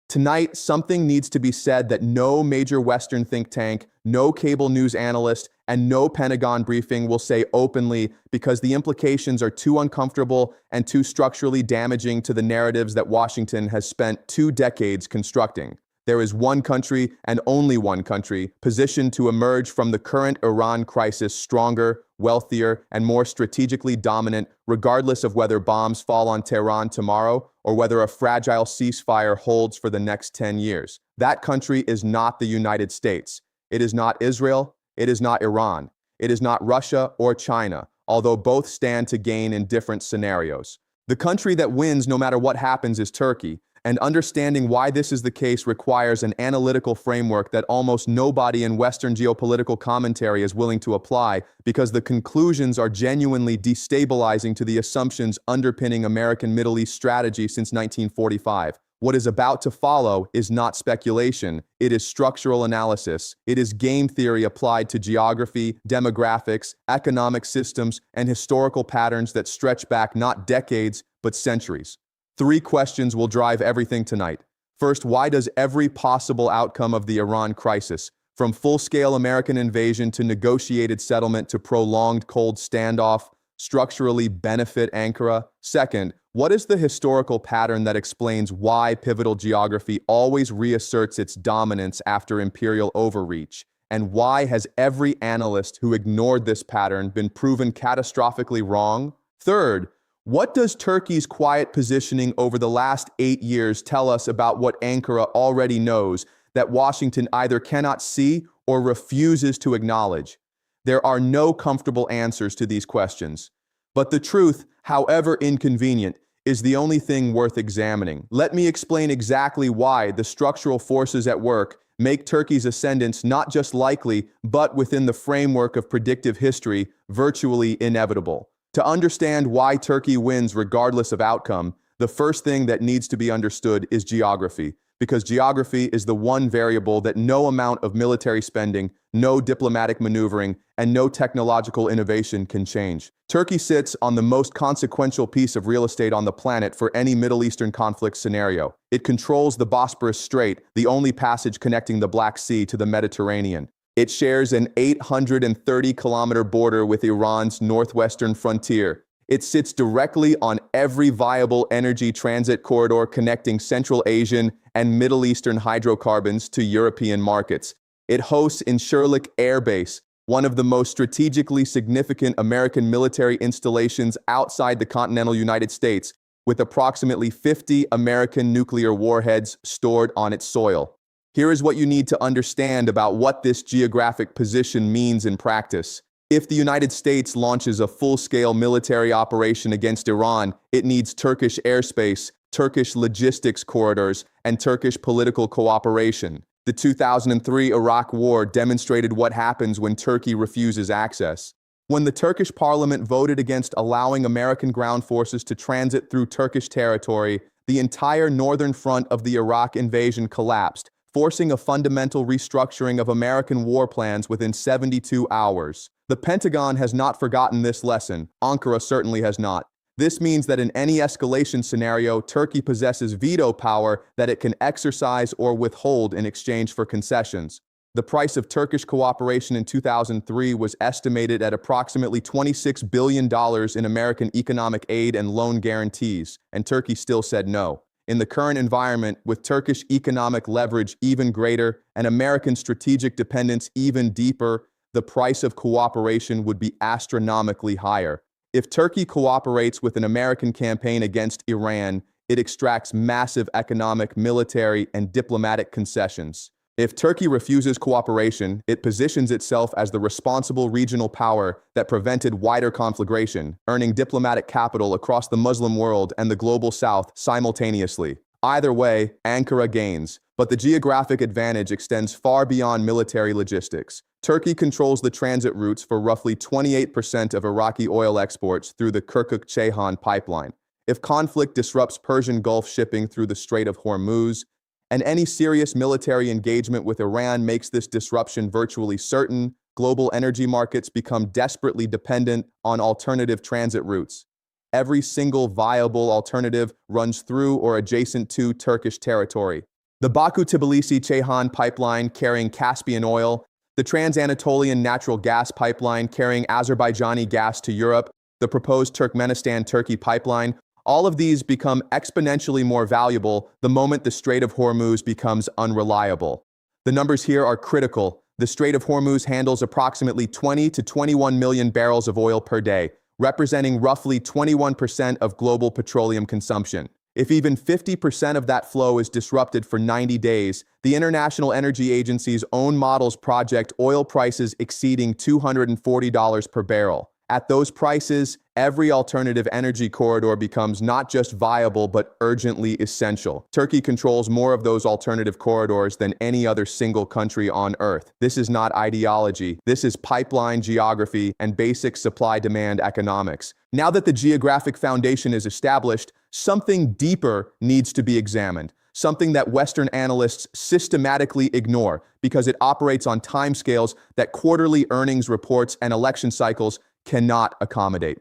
Tonight, something needs to be said that no major Western think tank, no cable news analyst, and no Pentagon briefing will say openly because the implications are too uncomfortable and too structurally damaging to the narratives that Washington has spent 2 decades constructing. There is one country and only one country positioned to emerge from the current Iran crisis stronger, wealthier, and more strategically dominant, regardless of whether bombs fall on Tehran tomorrow or whether a fragile ceasefire holds for the next 10 years. That country is not the United States. It is not Israel. It is not Iran. It is not Russia or China, although both stand to gain in different scenarios. The country that wins no matter what happens is Turkey, and understanding why this is the case requires an analytical framework that almost nobody in Western geopolitical commentary is willing to apply because the conclusions are genuinely destabilizing to the assumptions underpinning American Middle East strategy since 1945. What is about to follow is not speculation, it is structural analysis. It is game theory applied to geography, demographics, economic systems, and historical patterns that stretch back not decades, but centuries. 3 questions will drive everything tonight. First, why does every possible outcome of the Iran crisis, from full-scale American invasion to negotiated settlement to prolonged cold standoff, structurally benefit Ankara? Second, what is the historical pattern that explains why pivotal geography always reasserts its dominance after imperial overreach? And why has every analyst who ignored this pattern been proven catastrophically wrong? Third, what does Turkey's quiet positioning over the last 8 years tell us about what Ankara already knows that Washington either cannot see or refuses to acknowledge? There are no comfortable answers to these questions. But the truth, however inconvenient, is the only thing worth examining. Let me explain exactly why the structural forces at work make Turkey's ascendance not just likely, but within the framework of predictive history, virtually inevitable. To understand why Turkey wins regardless of outcome, the first thing that needs to be understood is geography, because geography is the one variable that no amount of military spending, no diplomatic maneuvering, and no technological innovation can change. Turkey sits on the most consequential piece of real estate on the planet for any Middle Eastern conflict scenario. It controls the Bosporus Strait, the only passage connecting the Black Sea to the Mediterranean. It shares an 830-kilometer border with Iran's northwestern frontier. It sits directly on every viable energy transit corridor connecting Central Asian and Middle Eastern hydrocarbons to European markets. It hosts Incirlik Air Base, one of the most strategically significant American military installations outside the continental United States, with approximately 50 American nuclear warheads stored on its soil. Here is what you need to understand about what this geographic position means in practice. If the United States launches a full-scale military operation against Iran, it needs Turkish airspace, Turkish logistics corridors, and Turkish political cooperation. The 2003 Iraq War demonstrated what happens when Turkey refuses access. When the Turkish parliament voted against allowing American ground forces to transit through Turkish territory, the entire northern front of the Iraq invasion collapsed, forcing a fundamental restructuring of American war plans within 72 hours. The Pentagon has not forgotten this lesson. Ankara certainly has not. This means that in any escalation scenario, Turkey possesses veto power that it can exercise or withhold in exchange for concessions. The price of Turkish cooperation in 2003 was estimated at approximately $26 billion in American economic aid and loan guarantees, and Turkey still said no. In the current environment, with Turkish economic leverage even greater and American strategic dependence even deeper, the price of cooperation would be astronomically higher. If Turkey cooperates with an American campaign against Iran, it extracts massive economic, military, and diplomatic concessions. If Turkey refuses cooperation, it positions itself as the responsible regional power that prevented wider conflagration, earning diplomatic capital across the Muslim world and the global South simultaneously. Either way, Ankara gains, but the geographic advantage extends far beyond military logistics. Turkey controls the transit routes for roughly 28% of Iraqi oil exports through the Kirkuk-Ceyhan pipeline. If conflict disrupts Persian Gulf shipping through the Strait of Hormuz, and any serious military engagement with Iran makes this disruption virtually certain, global energy markets become desperately dependent on alternative transit routes. Every single viable alternative runs through or adjacent to Turkish territory. The Baku-Tbilisi-Ceyhan pipeline carrying Caspian oil, the Trans-Anatolian natural gas pipeline carrying Azerbaijani gas to Europe, the proposed Turkmenistan-Turkey pipeline, all of these become exponentially more valuable the moment the Strait of Hormuz becomes unreliable. The numbers here are critical. The Strait of Hormuz handles approximately 20 to 21 million barrels of oil per day, representing roughly 21% of global petroleum consumption. If even 50% of that flow is disrupted for 90 days, the International Energy Agency's own models project oil prices exceeding $240 per barrel. At those prices, every alternative energy corridor becomes not just viable but urgently essential. Turkey controls more of those alternative corridors than any other single country on Earth. This is not ideology. This is pipeline geography and basic supply-demand economics. Now that the geographic foundation is established, something deeper needs to be examined. Something that Western analysts systematically ignore because it operates on timescales that quarterly earnings reports and election cycles cannot accommodate.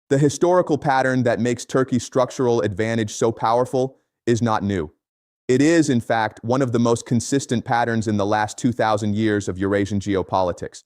The historical pattern that makes Turkey's structural advantage so powerful is not new. It is, in fact, one of the most consistent patterns in the last 2,000 years of Eurasian geopolitics.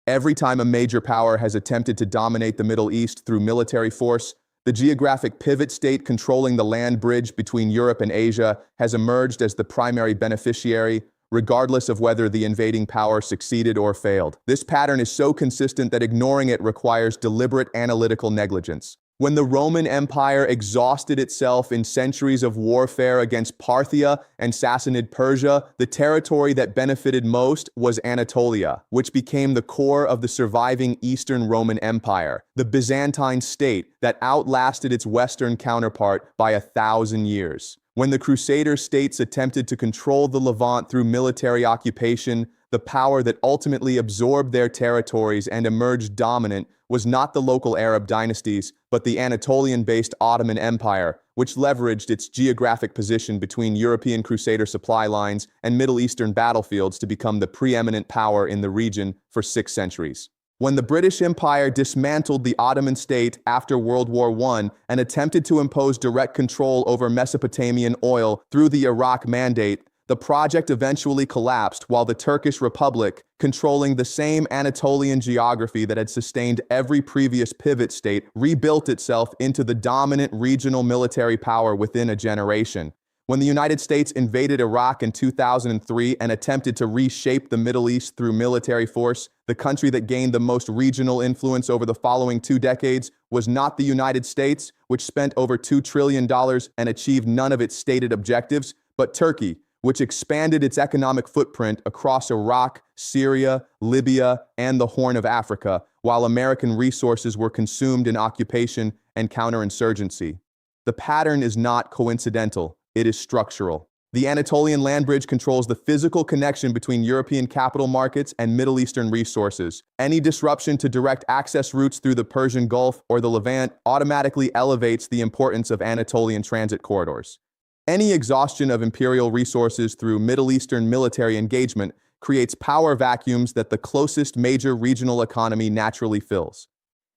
Every time a major power has attempted to dominate the Middle East through military force, the geographic pivot state controlling the land bridge between Europe and Asia has emerged as the primary beneficiary, regardless of whether the invading power succeeded or failed. This pattern is so consistent that ignoring it requires deliberate analytical negligence. When the Roman Empire exhausted itself in centuries of warfare against Parthia and Sassanid Persia, the territory that benefited most was Anatolia, which became the core of the surviving Eastern Roman Empire, the Byzantine state that outlasted its Western counterpart by 1,000 years. When the Crusader states attempted to control the Levant through military occupation, the power that ultimately absorbed their territories and emerged dominant was not the local Arab dynasties, but the Anatolian-based Ottoman Empire, which leveraged its geographic position between European Crusader supply lines and Middle Eastern battlefields to become the preeminent power in the region for 6 centuries. When the British Empire dismantled the Ottoman state after World War I and attempted to impose direct control over Mesopotamian oil through the Iraq Mandate, the project eventually collapsed while the Turkish Republic, controlling the same Anatolian geography that had sustained every previous pivot state, rebuilt itself into the dominant regional military power within a generation. When the United States invaded Iraq in 2003 and attempted to reshape the Middle East through military force, the country that gained the most regional influence over the following 2 decades was not the United States, which spent over $2 trillion and achieved none of its stated objectives, but Turkey, which expanded its economic footprint across Iraq, Syria, Libya, and the Horn of Africa, while American resources were consumed in occupation and counterinsurgency. The pattern is not coincidental. It is structural. The Anatolian land bridge controls the physical connection between European capital markets and Middle Eastern resources. Any disruption to direct access routes through the Persian Gulf or the Levant automatically elevates the importance of Anatolian transit corridors. Any exhaustion of imperial resources through Middle Eastern military engagement creates power vacuums that the closest major regional economy naturally fills.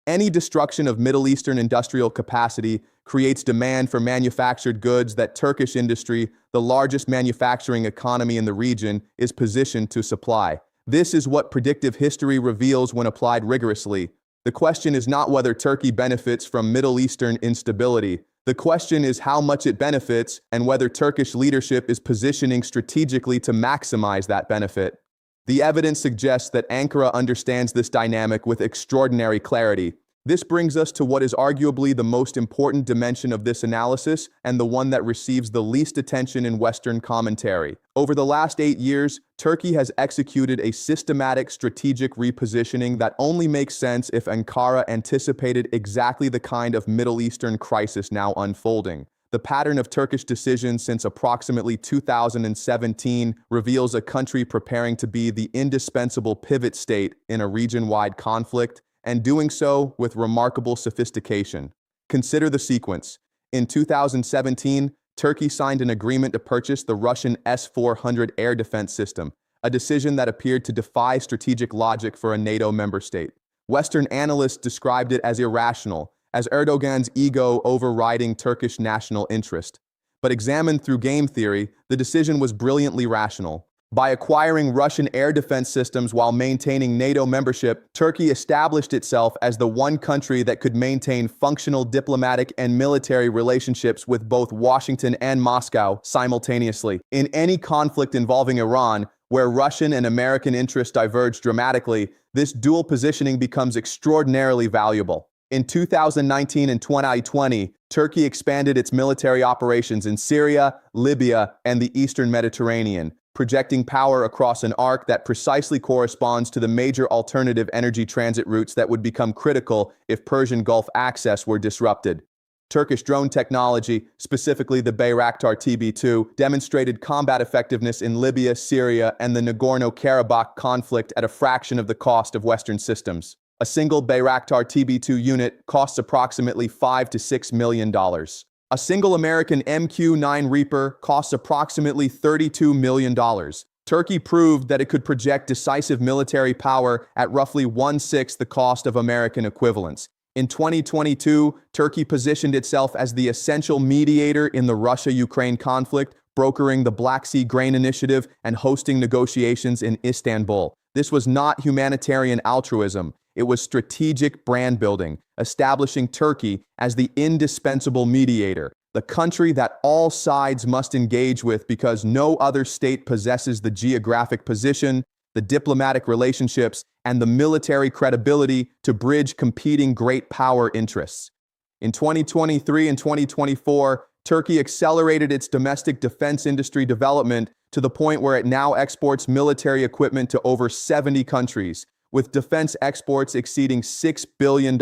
Any destruction of Middle Eastern industrial capacity creates demand for manufactured goods that Turkish industry, the largest manufacturing economy in the region, is positioned to supply. This is what predictive history reveals when applied rigorously. The question is not whether Turkey benefits from Middle Eastern instability. The question is how much it benefits and whether Turkish leadership is positioning strategically to maximize that benefit. The evidence suggests that Ankara understands this dynamic with extraordinary clarity. This brings us to what is arguably the most important dimension of this analysis and the one that receives the least attention in Western commentary. Over the last 8 years, Turkey has executed a systematic strategic repositioning that only makes sense if Ankara anticipated exactly the kind of Middle Eastern crisis now unfolding. The pattern of Turkish decisions since approximately 2017 reveals a country preparing to be the indispensable pivot state in a region-wide conflict, and doing so with remarkable sophistication. Consider the sequence. In 2017, Turkey signed an agreement to purchase the Russian S-400 air defense system, a decision that appeared to defy strategic logic for a NATO member state. Western analysts described it as irrational, as Erdogan's ego overriding Turkish national interest. but examined through game theory, the decision was brilliantly rational. By acquiring Russian air defense systems while maintaining NATO membership, Turkey established itself as the one country that could maintain functional diplomatic and military relationships with both Washington and Moscow simultaneously. In any conflict involving Iran, where Russian and American interests diverge dramatically, this dual positioning becomes extraordinarily valuable. In 2019 and 2020, Turkey expanded its military operations in Syria, Libya, and the Eastern Mediterranean, projecting power across an arc that precisely corresponds to the major alternative energy transit routes that would become critical if Persian Gulf access were disrupted. Turkish drone technology, specifically the Bayraktar TB2, demonstrated combat effectiveness in Libya, Syria, and the Nagorno-Karabakh conflict at a fraction of the cost of Western systems. A single Bayraktar TB2 unit costs approximately $5 to $6 million. A single American MQ-9 Reaper costs approximately $32 million. Turkey proved that it could project decisive military power at roughly 1/6 the cost of American equivalents. In 2022, Turkey positioned itself as the essential mediator in the Russia-Ukraine conflict, brokering the Black Sea Grain Initiative and hosting negotiations in Istanbul. This was not humanitarian altruism. It was strategic brand building, establishing Turkey as the indispensable mediator, the country that all sides must engage with because no other state possesses the geographic position, the diplomatic relationships, and the military credibility to bridge competing great power interests. In 2023 and 2024, Turkey accelerated its domestic defense industry development to the point where it now exports military equipment to over 70 countries, with defense exports exceeding $6 billion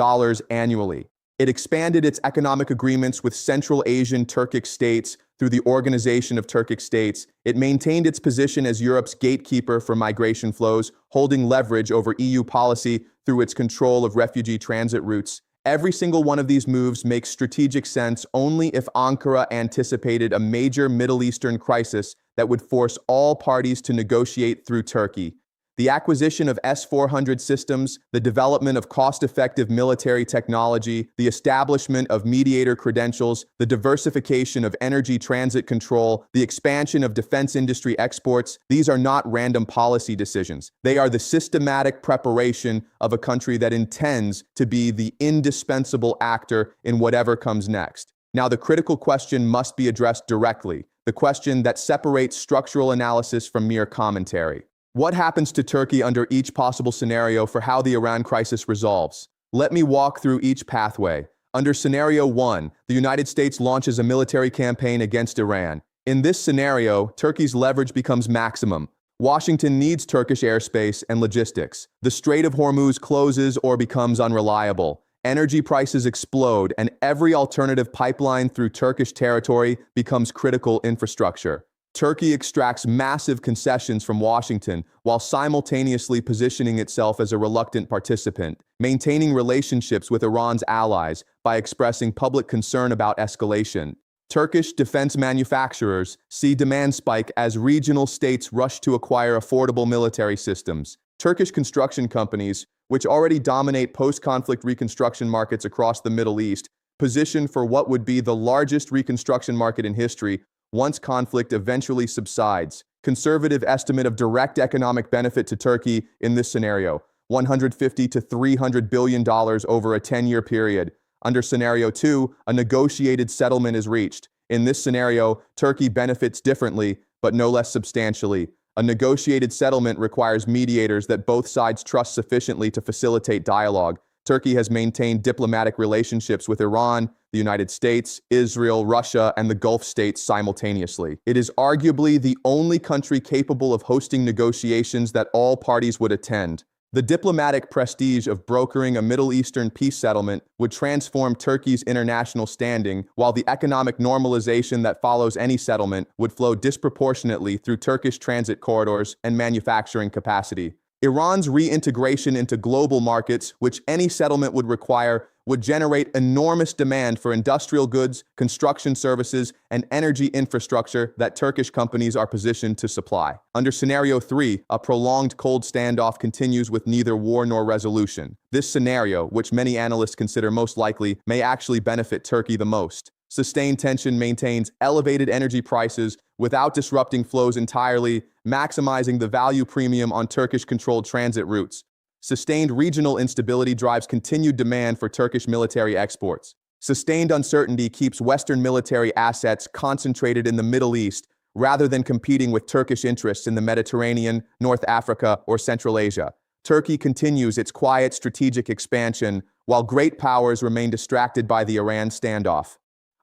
annually. It expanded its economic agreements with Central Asian Turkic states through the Organization of Turkic States. It maintained its position as Europe's gatekeeper for migration flows, holding leverage over EU policy through its control of refugee transit routes. Every single one of these moves makes strategic sense only if Ankara anticipated a major Middle Eastern crisis that would force all parties to negotiate through Turkey. The acquisition of S-400 systems, the development of cost-effective military technology, the establishment of mediator credentials, the diversification of energy transit control, the expansion of defense industry exports, these are not random policy decisions. They are the systematic preparation of a country that intends to be the indispensable actor in whatever comes next. Now, the critical question must be addressed directly, the question that separates structural analysis from mere commentary. What happens to Turkey under each possible scenario for how the Iran crisis resolves? Let me walk through each pathway. Under Scenario 1, the United States launches a military campaign against Iran. In this scenario, Turkey's leverage becomes maximum. Washington needs Turkish airspace and logistics. The Strait of Hormuz closes or becomes unreliable. Energy prices explode, and every alternative pipeline through Turkish territory becomes critical infrastructure. Turkey extracts massive concessions from Washington while simultaneously positioning itself as a reluctant participant, maintaining relationships with Iran's allies by expressing public concern about escalation. Turkish defense manufacturers see demand spike as regional states rush to acquire affordable military systems. Turkish construction companies, which already dominate post-conflict reconstruction markets across the Middle East, position for what would be the largest reconstruction market in history once conflict eventually subsides. Conservative estimate of direct economic benefit to Turkey in this scenario, $150 to $300 billion over a 10-year period. Under Scenario 2, a negotiated settlement is reached. In this scenario, Turkey benefits differently, but no less substantially. A negotiated settlement requires mediators that both sides trust sufficiently to facilitate dialogue. Turkey has maintained diplomatic relationships with Iran, the United States, Israel, Russia, and the Gulf states simultaneously. It is arguably the only country capable of hosting negotiations that all parties would attend. The diplomatic prestige of brokering a Middle Eastern peace settlement would transform Turkey's international standing, while the economic normalization that follows any settlement would flow disproportionately through Turkish transit corridors and manufacturing capacity. Iran's reintegration into global markets, which any settlement would require, would generate enormous demand for industrial goods, construction services, and energy infrastructure that Turkish companies are positioned to supply. Under Scenario 3, a prolonged cold standoff continues with neither war nor resolution. This scenario, which many analysts consider most likely, may actually benefit Turkey the most. Sustained tension maintains elevated energy prices without disrupting flows entirely, maximizing the value premium on Turkish-controlled transit routes. Sustained regional instability drives continued demand for Turkish military exports. Sustained uncertainty keeps Western military assets concentrated in the Middle East rather than competing with Turkish interests in the Mediterranean, North Africa, or Central Asia. Turkey continues its quiet strategic expansion while great powers remain distracted by the Iran standoff.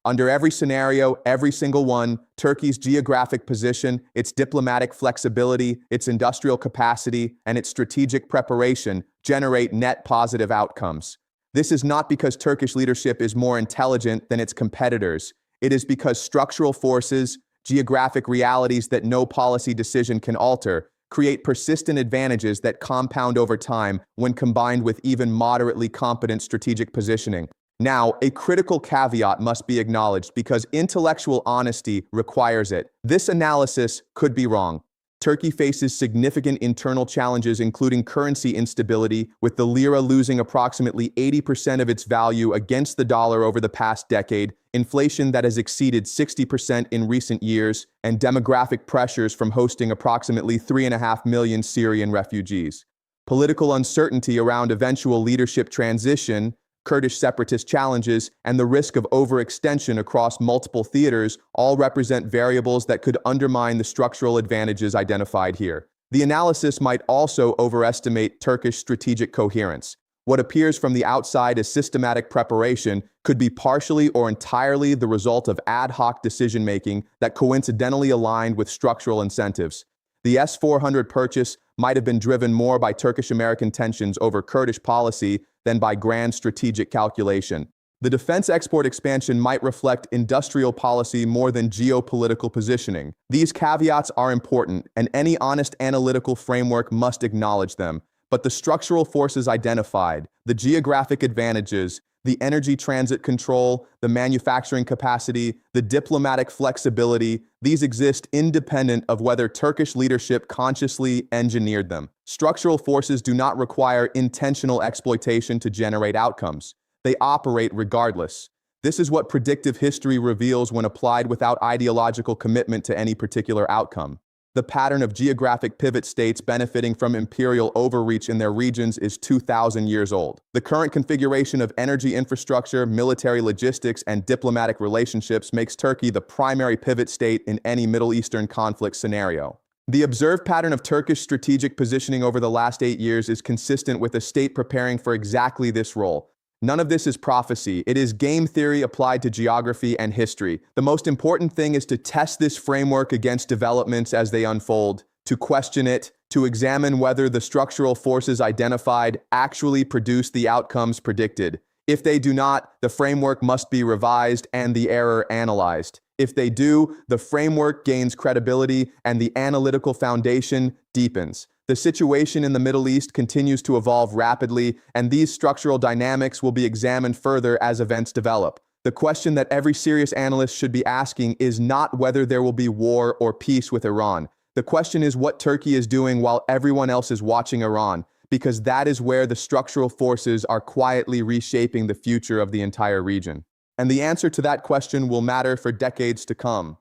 Under every scenario, every single one, Turkey's geographic position, its diplomatic flexibility, its industrial capacity, and its strategic preparation generate net positive outcomes. This is not because Turkish leadership is more intelligent than its competitors. It is because structural forces, geographic realities that no policy decision can alter, create persistent advantages that compound over time when combined with even moderately competent strategic positioning. Now, a critical caveat must be acknowledged because intellectual honesty requires it. This analysis could be wrong. Turkey faces significant internal challenges, including currency instability, with the lira losing approximately 80% of its value against the dollar over the past decade, inflation that has exceeded 60% in recent years, and demographic pressures from hosting approximately 3.5 million Syrian refugees. Political uncertainty around eventual leadership transition, Kurdish separatist challenges, and the risk of overextension across multiple theaters all represent variables that could undermine the structural advantages identified here. The analysis might also overestimate Turkish strategic coherence. What appears from the outside as systematic preparation could be partially or entirely the result of ad hoc decision-making that coincidentally aligned with structural incentives. The S-400 purchase might have been driven more by Turkish-American tensions over Kurdish policy than by grand strategic calculation. The defense export expansion might reflect industrial policy more than geopolitical positioning. These caveats are important, and any honest analytical framework must acknowledge them. But the structural forces identified, the geographic advantages, the energy transit control, the manufacturing capacity, the diplomatic flexibility, these exist independent of whether Turkish leadership consciously engineered them. Structural forces do not require intentional exploitation to generate outcomes. They operate regardless. This is what predictive history reveals when applied without ideological commitment to any particular outcome. The pattern of geographic pivot states benefiting from imperial overreach in their regions is 2,000 years old. The current configuration of energy infrastructure, military logistics, and diplomatic relationships makes Turkey the primary pivot state in any Middle Eastern conflict scenario. The observed pattern of Turkish strategic positioning over the last 8 years is consistent with a state preparing for exactly this role. None of this is prophecy. It is game theory applied to geography and history. The most important thing is to test this framework against developments as they unfold, to question it, to examine whether the structural forces identified actually produce the outcomes predicted. If they do not, the framework must be revised and the error analyzed. If they do, the framework gains credibility and the analytical foundation deepens. The situation in the Middle East continues to evolve rapidly, and these structural dynamics will be examined further as events develop. The question that every serious analyst should be asking is not whether there will be war or peace with Iran. The question is what Turkey is doing while everyone else is watching Iran, because that is where the structural forces are quietly reshaping the future of the entire region. And the answer to that question will matter for decades to come.